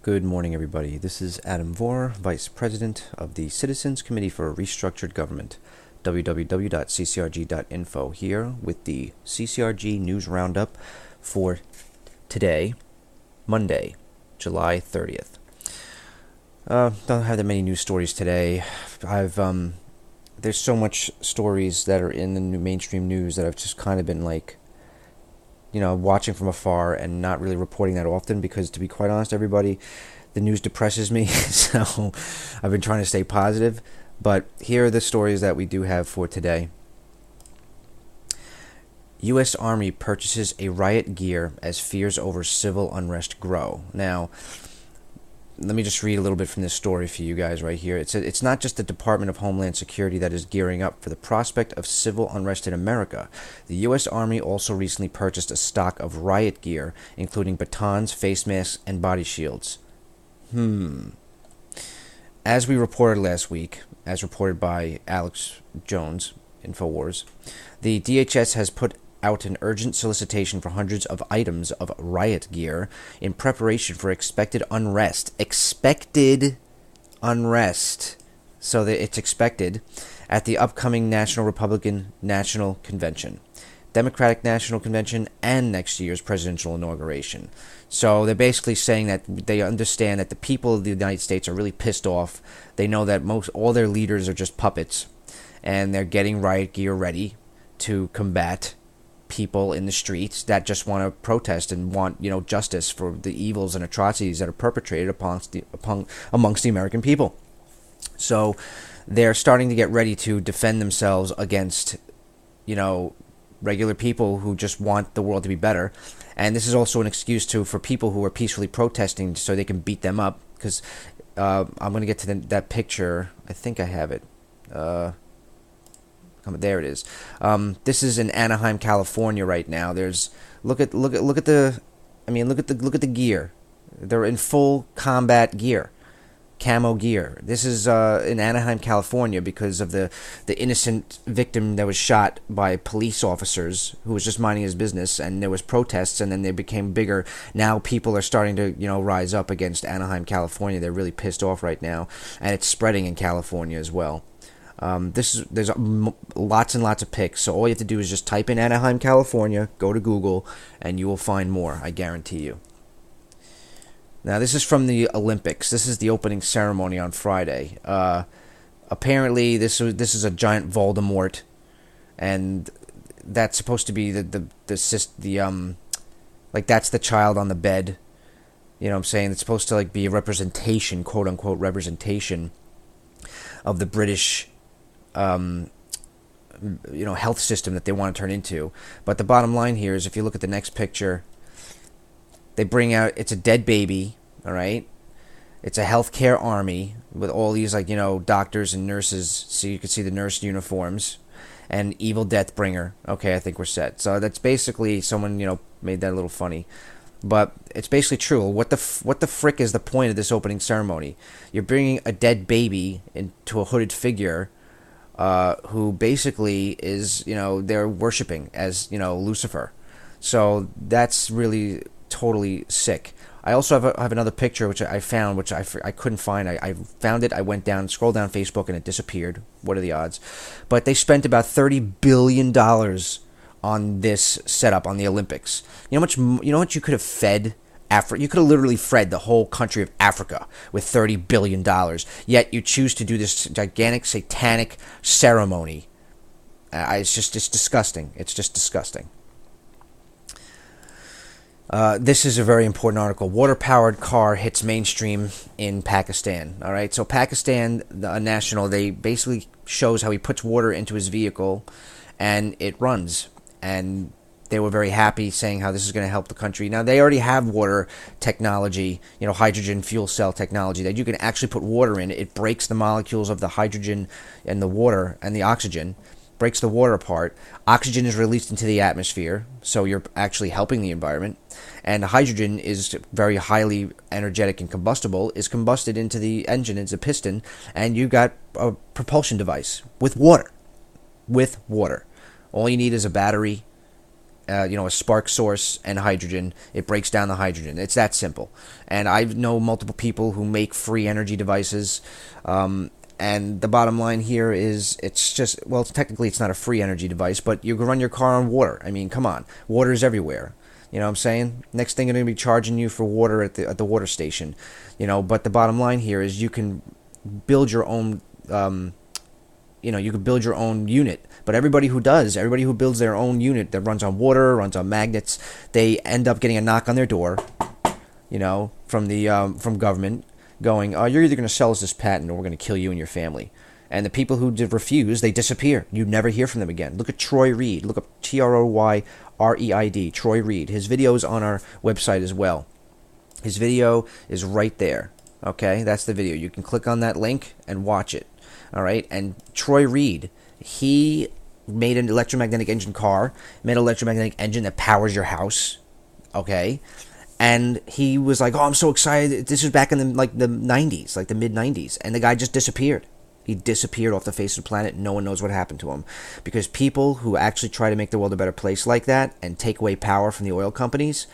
Good morning, everybody. This is Adam Vore, Vice President of the Citizens Committee for Restructured Government, www.ccrg.info, here with the CCRG News Roundup for today, Monday, July 30th. Don't have that many news stories today. There's so much stories that are in the mainstream news that I've just kind of been watching from afar and not really reporting that often because, to be quite honest, everybody, the news depresses me. So I've been trying to stay positive. But here are the stories that we do have for today. U.S. Army purchases a riot gear as fears over civil unrest grow. Now, let me just read a little bit from this story for you guys right here. It's not just the Department of Homeland Security that is gearing up for the prospect of civil unrest in America. The U.S. Army also recently purchased a stock of riot gear, including batons, face masks, and body shields. As we reported last week, as reported by Alex Jones, InfoWars, the DHS has put out an urgent solicitation for hundreds of items of riot gear in preparation for expected unrest. Expected unrest. So that it's expected at the upcoming National Republican National Convention, Democratic National Convention, and next year's presidential inauguration. So they're basically saying that they understand that the people of the United States are really pissed off. They know that all their leaders are just puppets, and they're getting riot gear ready to combat people in the streets that just want to protest and want justice for the evils and atrocities that are perpetrated amongst the American people. So they're starting to get ready to defend themselves against regular people who just want the world to be better. And this is also an excuse for people who are peacefully protesting so they can beat them up, because I'm going to get to that picture. I think I have it. There it is. This is in Anaheim, California right now. Look at the gear. They're in full combat gear, camo gear. This is in Anaheim, California, because of the innocent victim that was shot by police officers who was just minding his business, and there was protests, and then they became bigger. Now people are starting to rise up against Anaheim, California. They're really pissed off right now, and it's spreading in California as well. There's lots and lots of pics, so all you have to do is just type in Anaheim, California, go to Google, and you will find more, I guarantee you. Now, this is from the Olympics. This is the opening ceremony on Friday. Apparently, this is a giant Voldemort, and that's supposed to be that's the child on the bed. You know what I'm saying? It's supposed to be a representation, quote unquote representation, of the British health system that they want to turn into. But the bottom line here is, if you look at the next picture, they bring out, it's a dead baby, all right? It's a healthcare army with all these doctors and nurses, so you can see the nurse uniforms, and evil death bringer. Okay, I think we're set. So that's basically, someone made that a little funny, but it's basically true. What the frick is the point of this opening ceremony? You're bringing a dead baby into a hooded figure who basically is, they're worshiping as, Lucifer. So that's really totally sick. I also have another picture which I found, which I couldn't find. I found it. I went down, scrolled down Facebook, and it disappeared. What are the odds? But they spent about $30 billion on this setup on the Olympics. You know what you could have fed Africa? You could have literally fed the whole country of Africa with $30 billion. Yet you choose to do this gigantic satanic ceremony. It's disgusting. It's just disgusting. This is a very important article. Water-powered car hits mainstream in Pakistan. All right, so Pakistan, they basically shows how he puts water into his vehicle, and it runs. And they were very happy, saying how this is going to help the country. Now, they already have water technology, hydrogen fuel cell technology, that you can actually put water in. It breaks the molecules of the hydrogen and the water and the oxygen, breaks the water apart. Oxygen is released into the atmosphere, so you're actually helping the environment. And hydrogen is very highly energetic and combustible, is combusted into the engine, it's a piston, and you got a propulsion device with water. All you need is a battery a spark source and hydrogen. It breaks down the hydrogen. It's that simple. And I know multiple people who make free energy devices. And the bottom line here is it's just, well, technically it's not a free energy device, but you can run your car on water. I mean, come on. Water is everywhere. You know what I'm saying? Next thing, they're going to be charging you for water at the water station. But the bottom line here is you can build your own, you can build your own unit. But everybody who builds their own unit that runs on water, runs on magnets, they end up getting a knock on their door, from government, going, oh, you're either going to sell us this patent or we're going to kill you and your family. And the people who refuse, they disappear. You never hear from them again. Look at Troy Reed. Look up TroyReid, Troy Reed. His video is on our website as well. His video is right there. Okay, that's the video. You can click on that link and watch it. All right, and Troy Reed, he made an electromagnetic engine car, made an electromagnetic engine that powers your house. Okay. And he was like, oh, I'm so excited. This was back in the 90s, like the mid-90s. And the guy just disappeared. He disappeared off the face of the planet. No one knows what happened to him. Because people who actually try to make the world a better place like that and take away power from the oil companies,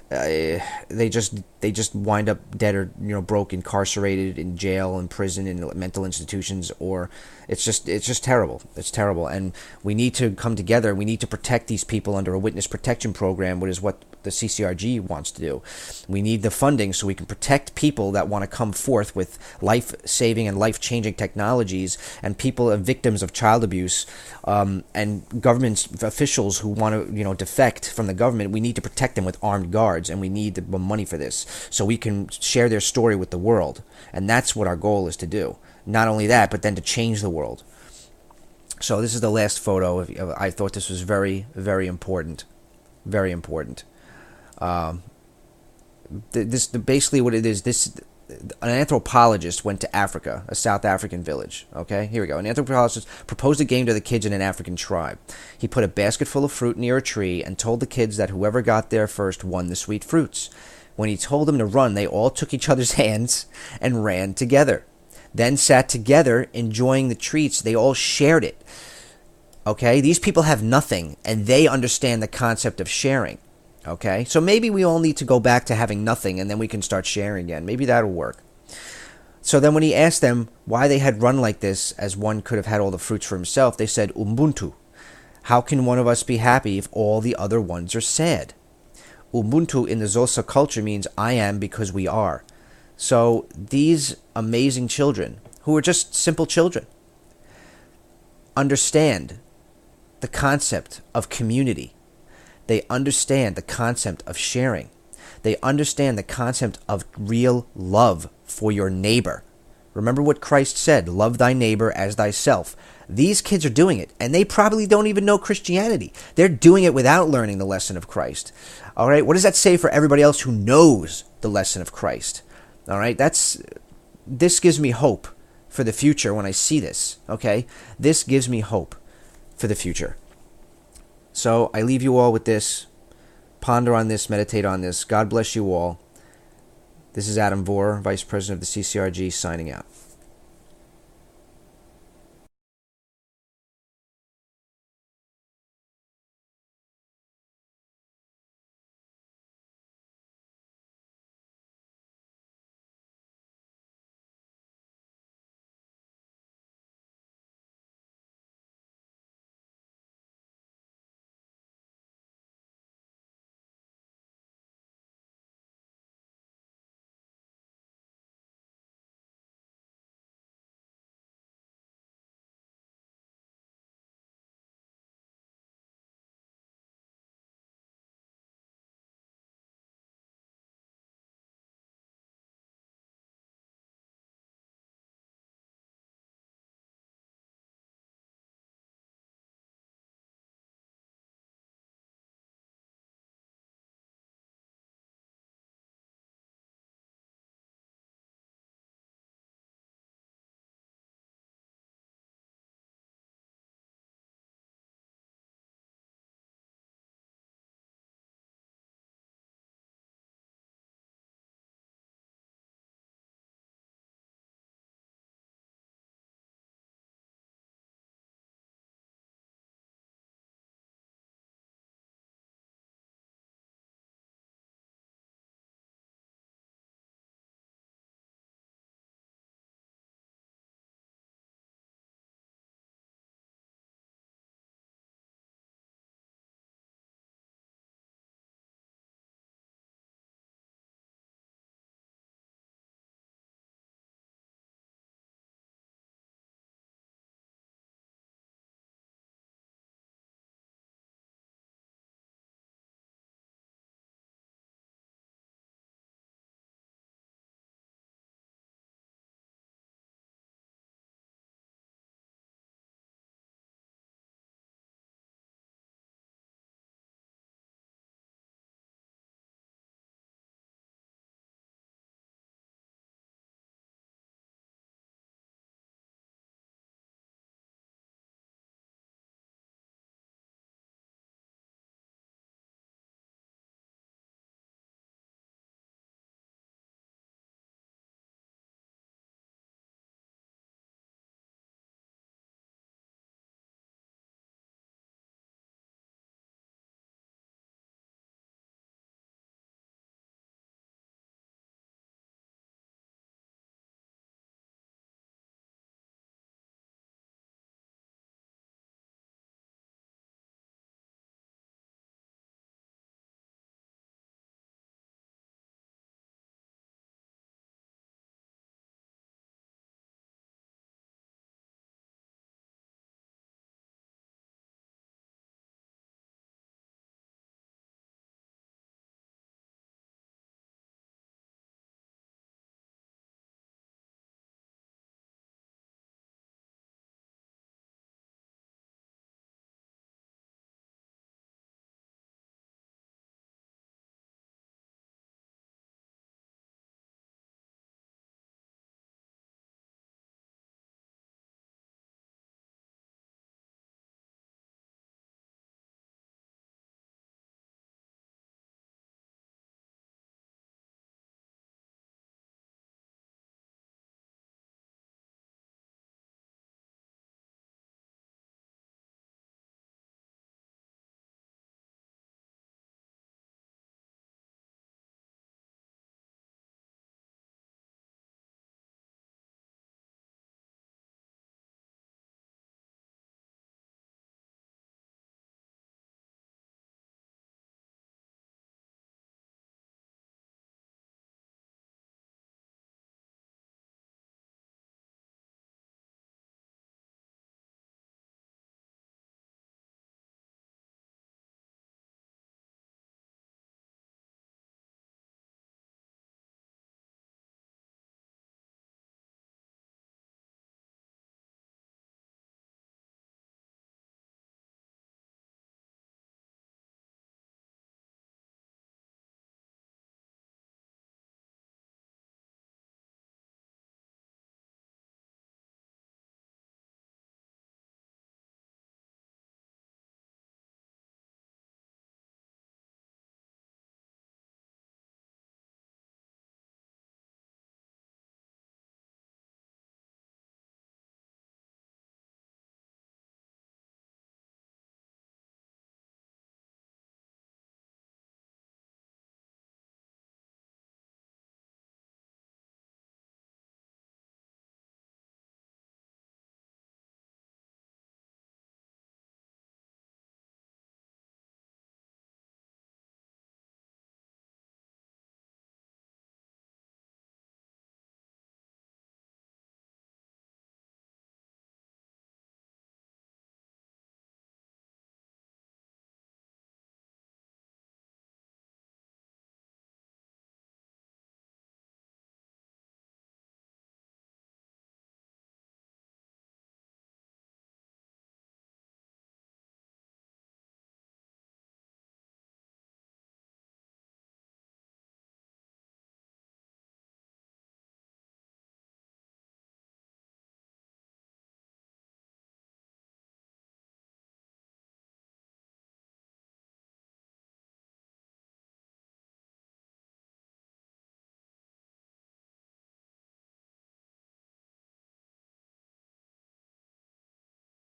they just wind up dead or broke, incarcerated, in jail, in prison, in mental institutions, or it's just terrible. It's terrible, and we need to come together. We need to protect these people under a witness protection program, which is what the CCRG wants to do. We need the funding so we can protect people that want to come forth with life-saving and life-changing technologies, and people and victims of child abuse, and government officials who want to defect from the government. We need to protect them with armed guards, and we need the money for this so we can share their story with the world. And that's what our goal is to do. Not only that, but then to change the world. So this is the last photo. I thought this was very, very important. Very important. Basically what it is, an anthropologist went to Africa, a South African village. Okay, here we go. An anthropologist proposed a game to the kids in an African tribe. He put a basket full of fruit near a tree and told the kids that whoever got there first won the sweet fruits. When he told them to run, they all took each other's hands and ran together. Then sat together, enjoying the treats. They all shared it. Okay? These people have nothing, and they understand the concept of sharing. Okay? So maybe we all need to go back to having nothing, and then we can start sharing again. Maybe that'll work. So then when he asked them why they had run like this, as one could have had all the fruits for himself, they said, Ubuntu. How can one of us be happy if all the other ones are sad? Ubuntu in the Xhosa culture means I am because we are. So these amazing children, who are just simple children, understand the concept of community. They understand the concept of sharing. They understand the concept of real love for your neighbor. Remember what Christ said, love thy neighbor as thyself. These kids are doing it, and they probably don't even know Christianity. They're doing it without learning the lesson of Christ. All right, what does that say for everybody else who knows the lesson of Christ? All right, this gives me hope for the future when I see this, okay? This gives me hope for the future. So I leave you all with this. Ponder on this, meditate on this. God bless you all. This is Adam Vore, Vice President of the CCRG, signing out.